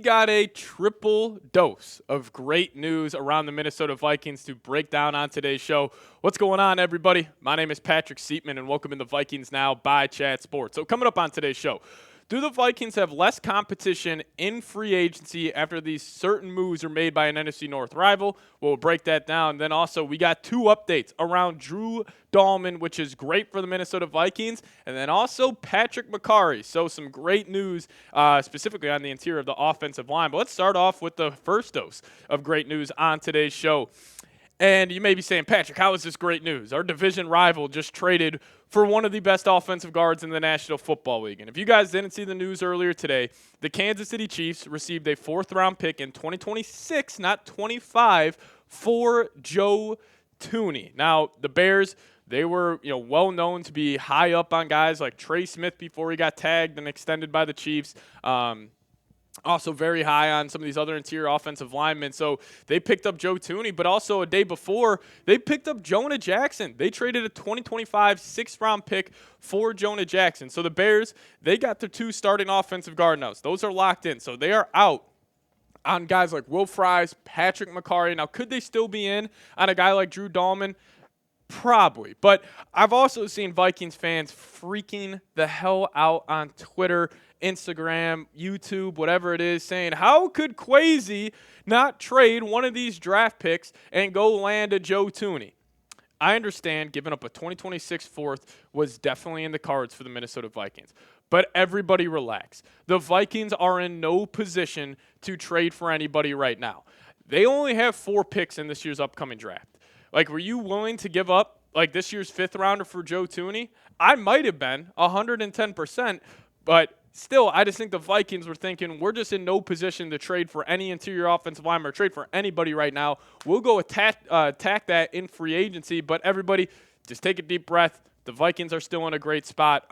got a triple dose of great news around the Minnesota Vikings to break down on today's show. What's going on, everybody? My name is Patrick Siepman, and welcome in the Vikings Now by Chat Sports. So coming up on today's show, do the Vikings have less competition in free agency after these certain moves are made by an NFC North rival? We'll break that down. Then also, we got two updates around Drew Dalman, which is great for the Minnesota Vikings, and then also Patrick Mekari. So some great news specifically on the interior of the offensive line. But let's start off with the first dose of great news on today's show. And you may be saying, Patrick, how is this great news? Our division rival just traded for one of the best offensive guards in the National Football League. And if you guys didn't see the news earlier today, the Kansas City Chiefs received a fourth-round pick in 2026, not 25, for Joe Thuney. Now, the Bears, they were well known to be high up on guys like Trey Smith before he got tagged and extended by the Chiefs. Also very high on some of these other interior offensive linemen. So they picked up Joe Thuney, but also a day before, they picked up Jonah Jackson. They traded a 2025 sixth-round pick for Jonah Jackson. So the Bears, they got their two starting offensive guard now. Those are locked in. So they are out on guys like Will Fries, Patrick Mekari. Now, could they still be in on a guy like Drew Dalman? Probably. But I've also seen Vikings fans freaking the hell out on Twitter, Instagram, YouTube, whatever it is, saying, how could Kwesi not trade one of these draft picks and go land a Joe Thuney? I understand giving up a 2026 fourth was definitely in the cards for the Minnesota Vikings. But everybody relax. The Vikings are in no position to trade for anybody right now. They only have 4 picks in this year's upcoming draft. Like, were you willing to give up, like, this year's fifth rounder for Joe Thuney? I might have been 110%, but still, I just think the Vikings were thinking, we're just in no position to trade for any interior offensive lineman or trade for anybody right now. We'll go attack that in free agency, but everybody just take a deep breath. The Vikings are still in a great spot.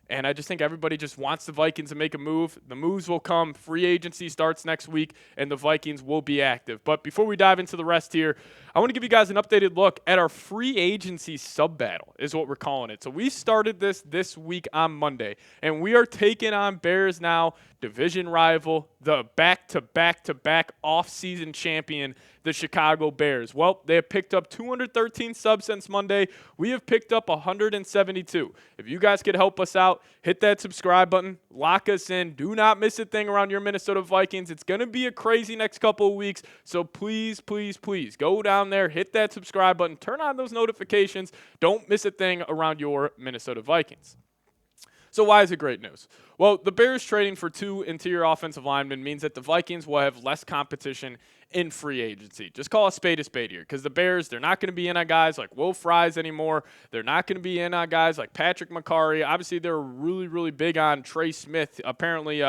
And I just think everybody just wants the Vikings to make a move. The moves will come. Free agency starts next week, and the Vikings will be active. But before we dive into the rest here, I want to give you guys an updated look at our free agency sub-battle is what we're calling it. So we started this week on Monday, and we are taking on Bears Now, division rival, the back-to-back-to-back off-season champion, the Chicago Bears. Well, they have picked up 213 subs since Monday. We have picked up 172. If you guys could help us out, hit that subscribe button, lock us in. Do not miss a thing around your Minnesota Vikings. It's going to be a crazy next couple of weeks, so please, please, please go down there, hit that subscribe button, turn on those notifications. Don't miss a thing around your Minnesota Vikings. So why is it great news? Well, the Bears trading for 2 interior offensive linemen means that the Vikings will have less competition in free agency. Just call a spade here, because the Bears, they're not going to be in on guys like Will Fries anymore. They're not going to be in on guys like Patrick Mekari. Obviously, they're really, really big on Trey Smith. Apparently,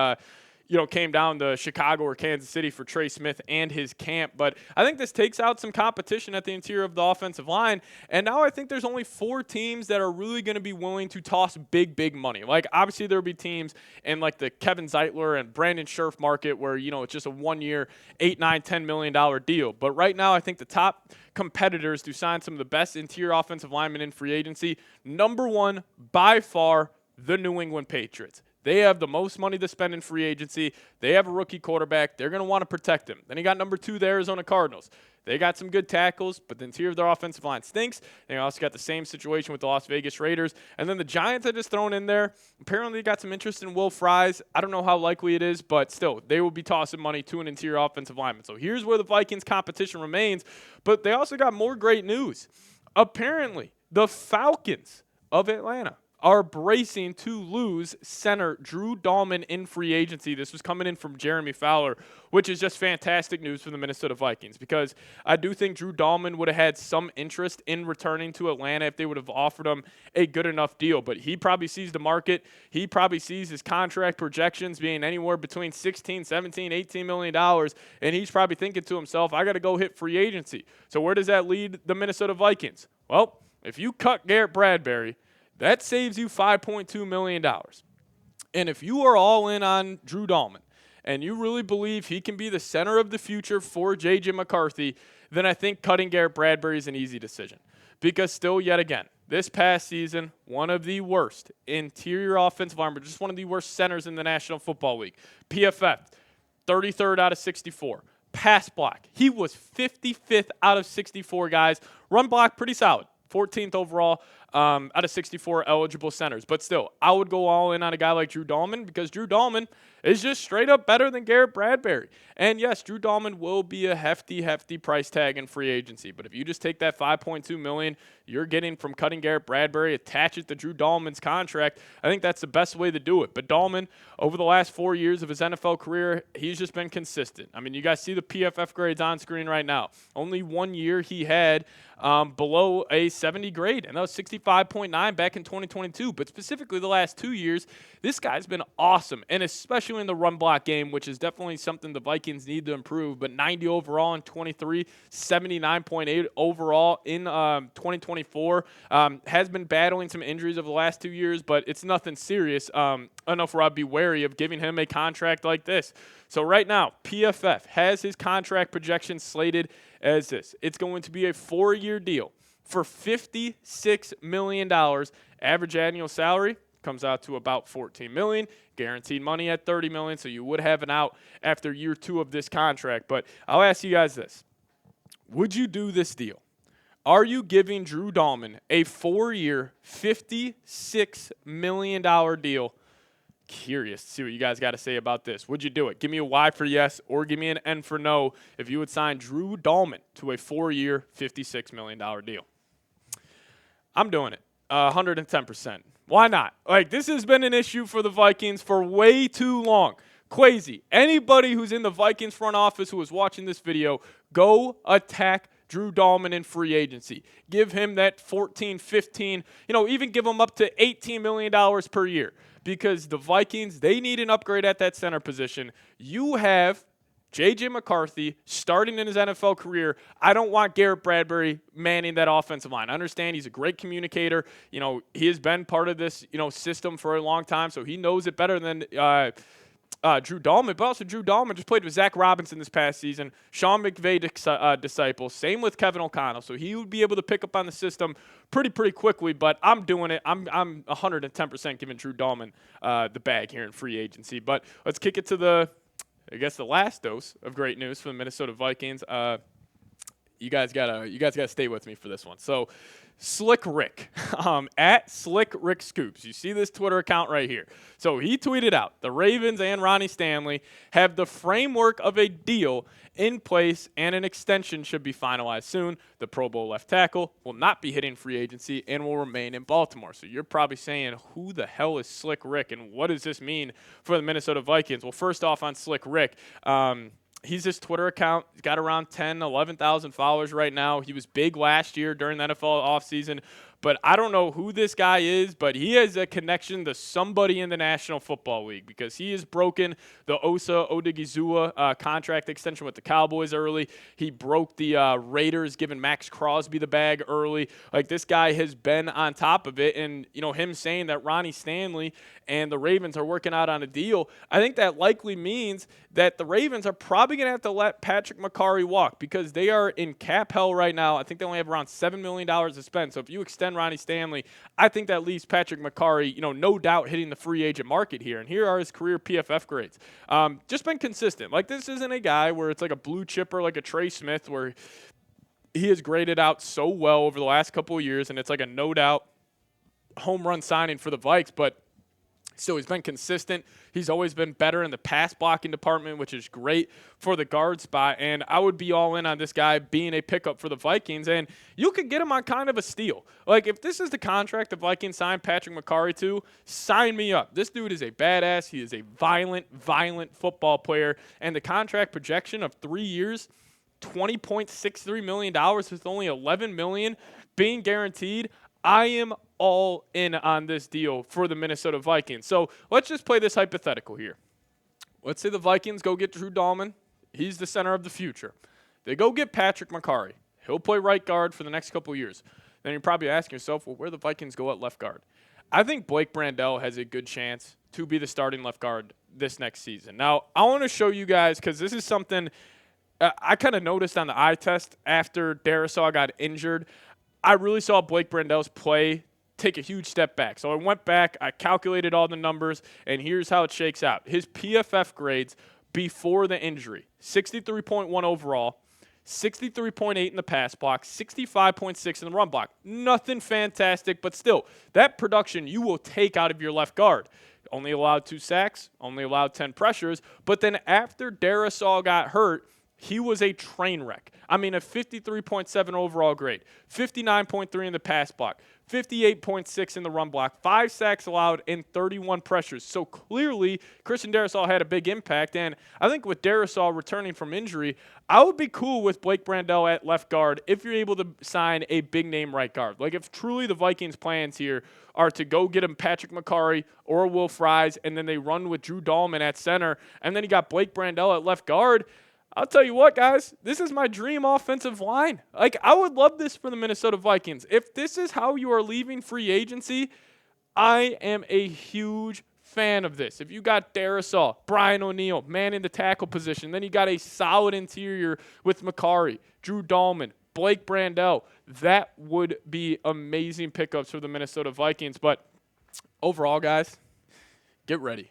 came down to Chicago or Kansas City for Trey Smith and his camp. But I think this takes out some competition at the interior of the offensive line. And now I think there's only 4 teams that are really going to be willing to toss big money. Like, obviously, there will be teams in, like, the Kevin Zeitler and Brandon Scherf market where, it's just a 1-year, $8, $9, $10 million deal. But right now, I think the top competitors to sign some of the best interior offensive linemen in free agency, number 1, by far, the New England Patriots. They have the most money to spend in free agency. They have a rookie quarterback. They're going to want to protect him. Then you got number 2, the Arizona Cardinals. They got some good tackles, but the interior of their offensive line stinks. They also got the same situation with the Las Vegas Raiders. And then the Giants are just thrown in there. Apparently, they got some interest in Will Fries. I don't know how likely it is, but still, they will be tossing money to an interior offensive lineman. So here's where the Vikings' competition remains. But they also got more great news. Apparently, the Falcons of Atlanta are bracing to lose center Drew Dalman in free agency. This was coming in from Jeremy Fowler, which is just fantastic news for the Minnesota Vikings, because I do think Drew Dalman would have had some interest in returning to Atlanta if they would have offered him a good enough deal. But he probably sees the market. He probably sees his contract projections being anywhere between $16, $17, $18 million, and he's probably thinking to himself, I got to go hit free agency. So where does that lead the Minnesota Vikings? Well, if you cut Garrett Bradbury, that saves you $5.2 million. And if you are all in on Drew Dalman and you really believe he can be the center of the future for J.J. McCarthy, then I think cutting Garrett Bradbury is an easy decision. Because still, yet again, this past season, one of the worst interior offensive linemen, just one of the worst centers in the National Football League. PFF, 33rd out of 64. Pass block, he was 55th out of 64 guys. Run block, pretty solid. 14th overall out of 64 eligible centers. But still, I would go all in on a guy like Drew Dalman because Drew Dalman is just straight up better than Garrett Bradbury. And yes, Drew Dalman will be a hefty price tag in free agency. But if you just take that $5.2 million you're getting from cutting Garrett Bradbury, attach it to Drew Dalman's contract, I think that's the best way to do it. But Dalman, over the last 4 years of his NFL career, he's just been consistent. I mean, you guys see the PFF grades on screen right now. Only 1 year he had below a 70 grade, and that was 65.9 back in 2022. But specifically the last 2 years, this guy's been awesome, and especially in the run block game, which is definitely something the Vikings need to improve. But 90 overall in 23, 79.8 overall in 2024. Has been battling some injuries over the last 2 years, but it's nothing serious enough where I'd be wary of giving him a contract like this. So right now, PFF has his contract projection slated as this. It's going to be a 4-year deal for $56 million. Average annual salary comes out to about $14 million. Guaranteed money at $30 million, so you would have an out after year 2 of this contract. But I'll ask you guys this. Would you do this deal? Are you giving Drew Dalman a 4-year, $56 million deal? Curious to see what you guys got to say about this. Would you do it? Give me a Y for yes or give me an N for no if you would sign Drew Dalman to a 4-year, $56 million deal. I'm doing it 110%. Why not? Like, this has been an issue for the Vikings for way too long. Quasi, anybody who's in the Vikings front office who is watching this video, go attack Drew Dalman in free agency. Give him that 14, 15, even give him up to $18 million per year because the Vikings, they need an upgrade at that center position. You have J.J. McCarthy starting in his NFL career. I don't want Garrett Bradbury manning that offensive line. I understand he's a great communicator. He has been part of this, system for a long time, so he knows it better than Drew Dalman, but also Drew Dalman just played with Zach Robinson this past season, Sean McVay disciple, same with Kevin O'Connell, so he would be able to pick up on the system pretty quickly, but I'm doing it. I'm 110% giving Drew Dalman the bag here in free agency. But let's kick it to the last dose of great news for the Minnesota Vikings. You guys gotta stay with me for this one. So, Slick Rick, at Slick Rick Scoops. You see this Twitter account right here. So he tweeted out, the Ravens and Ronnie Stanley have the framework of a deal in place and an extension should be finalized soon. The Pro Bowl left tackle will not be hitting free agency and will remain in Baltimore. So you're probably saying, who the hell is Slick Rick and what does this mean for the Minnesota Vikings? Well, first off on Slick Rick, he's his Twitter account. He's got around 10, 11,000 followers right now. He was big last year during the NFL offseason. But I don't know who this guy is, but he has a connection to somebody in the National Football League because he has broken the Osa Odigizua contract extension with the Cowboys early. He broke the Raiders giving Max Crosby the bag early. Like, this guy has been on top of it. And, him saying that Ronnie Stanley and the Ravens are working out on a deal, I think that likely means that the Ravens are probably going to have to let Patrick Mekari walk because they are in cap hell right now. I think they only have around $7 million to spend. So if you extend Ronnie Stanley, I think that leaves Patrick Mekari, no doubt hitting the free agent market here. And here are his career PFF grades. Just been consistent. Like, this isn't a guy where it's like a blue chipper like a Trey Smith where he has graded out so well over the last couple of years, and it's like a no doubt home run signing for the Vikes, but still, he's been consistent. He's always been better in the pass blocking department, which is great for the guard spot. And I would be all in on this guy being a pickup for the Vikings. And you could get him on kind of a steal. Like, if this is the contract the Vikings signed Patrick Mekari to, sign me up. This dude is a badass. He is a violent football player. And the contract projection of 3 years, $20.63 million with only $11 million being guaranteed, I am all in on this deal for the Minnesota Vikings. So let's just play this hypothetical here. Let's say the Vikings go get Drew Dalman. He's the center of the future. They go get Patrick Mekari. He'll play right guard for the next couple of years. Then you're probably asking yourself, well, where the Vikings go at left guard? I think Blake Brandel has a good chance to be the starting left guard this next season. Now, I want to show you guys, because this is something I kind of noticed on the eye test after Darisaw got injured. I really saw Blake Brandel's play take a huge step back. So I went back, I calculated all the numbers, and here's how it shakes out. His PFF grades before the injury. 63.1 overall, 63.8 in the pass block, 65.6 in the run block. Nothing fantastic, but still, that production you will take out of your left guard. Only allowed 2 sacks, only allowed 10 pressures, but then after Darrisaw got hurt, he was a train wreck. I mean, a 53.7 overall grade, 59.3 in the pass block, 58.6 in the run block, 5 sacks allowed, and 31 pressures. So clearly, Christian Darrisaw had a big impact. And I think with Darrisaw returning from injury, I would be cool with Blake Brandel at left guard if you're able to sign a big-name right guard. Like, if truly the Vikings' plans here are to go get him Patrick Mekari or Will Fries, and then they run with Drew Dalman at center, and then you got Blake Brandel at left guard, I'll tell you what, guys, this is my dream offensive line. Like, I would love this for the Minnesota Vikings. If this is how you are leaving free agency, I am a huge fan of this. If you got Darrisaw, Brian O'Neill, man in the tackle position, then you got a solid interior with Mekari, Drew Dalman, Blake Brandel, that would be amazing pickups for the Minnesota Vikings. But overall, guys, get ready.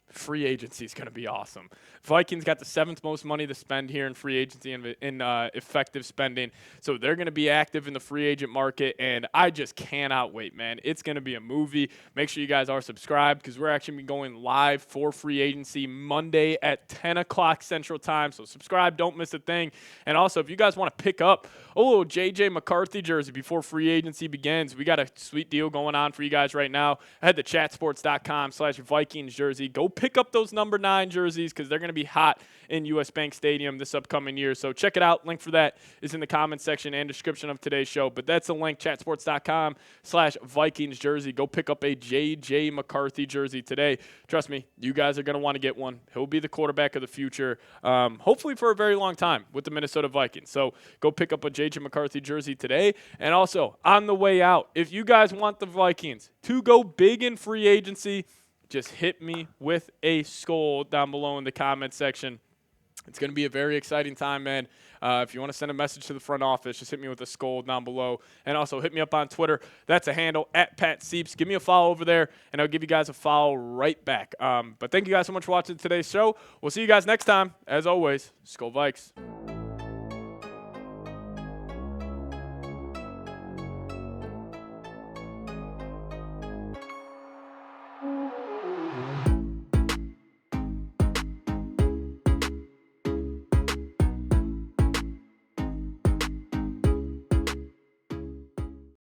Free agency is going to be awesome. Vikings got the 7th most money to spend here in free agency and in effective spending. So they're going to be active in the free agent market, and I just cannot wait, man. It's going to be a movie. Make sure you guys are subscribed because we're actually going live for free agency Monday at 10 o'clock Central Time. So subscribe. Don't miss a thing. And also, if you guys want to pick up a little J.J. McCarthy jersey before free agency begins, we got a sweet deal going on for you guys right now. Head to chatsports.com/Vikings jersey. Go pick up those number 9 jerseys because they're going to be hot in US Bank Stadium this upcoming year. So check it out. Link for that is in the comment section and description of today's show. But that's the link, chatsports.com/Vikings jersey. Go pick up a J.J. McCarthy jersey today. Trust me, you guys are going to want to get one. He'll be the quarterback of the future, hopefully for a very long time with the Minnesota Vikings. So go pick up a J.J. McCarthy jersey today. And also, on the way out, if you guys want the Vikings to go big in free agency, just hit me with a skull down below in the comment section. It's going to be a very exciting time, man. If you want to send a message to the front office, just hit me with a skull down below. And also hit me up on Twitter. That's a handle, @PatSieps. Give me a follow over there, and I'll give you guys a follow right back. But thank you guys so much for watching today's show. We'll see you guys next time. As always, Skol Vikes.